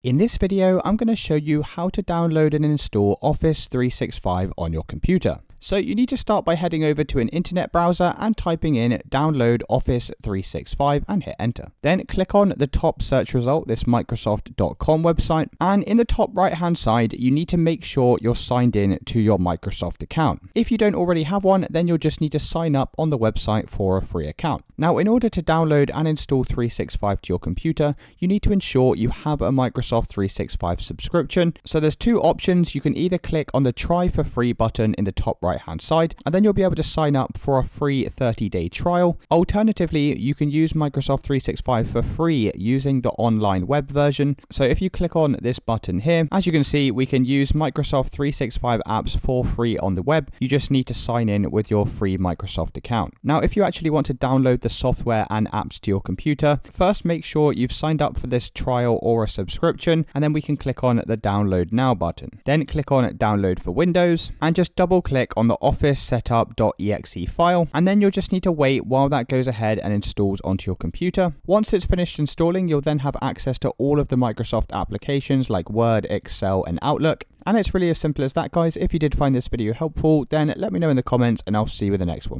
In this video, I'm going to show you how to download and install Office 365 on your computer. So you need to start by heading over to an internet browser and typing in download Office 365 and hit enter. Then click on the top search result, this Microsoft.com website, and in the top right hand side, you need to make sure you're signed in to your Microsoft account. If you don't already have one, then you'll just need to sign up on the website for a free account. Now, in order to download and install 365 to your computer, you need to ensure you have a Microsoft 365 subscription. So there's two options. You can either click on the try for free button in the top right hand side, and then you'll be able to sign up for a free 30-day trial. Alternatively, you can use Microsoft 365 for free using the online web version. So if you click on this button here, as you can see, we can use Microsoft 365 apps for free on the web. You just need to sign in with your free Microsoft account. Now, if you actually want to download the software and apps to your computer, first make sure you've signed up for this trial or a subscription, and then we can click on the download now button. Then click on download for Windows and just double click on the office setup.exe file, and then you'll just need to wait while that goes ahead and installs onto your computer. Once it's finished installing, you'll then have access to all of the Microsoft applications like Word, Excel, and Outlook. And it's really as simple as that, guys. If you did find this video helpful, then let me know in the comments and I'll see you in the next one.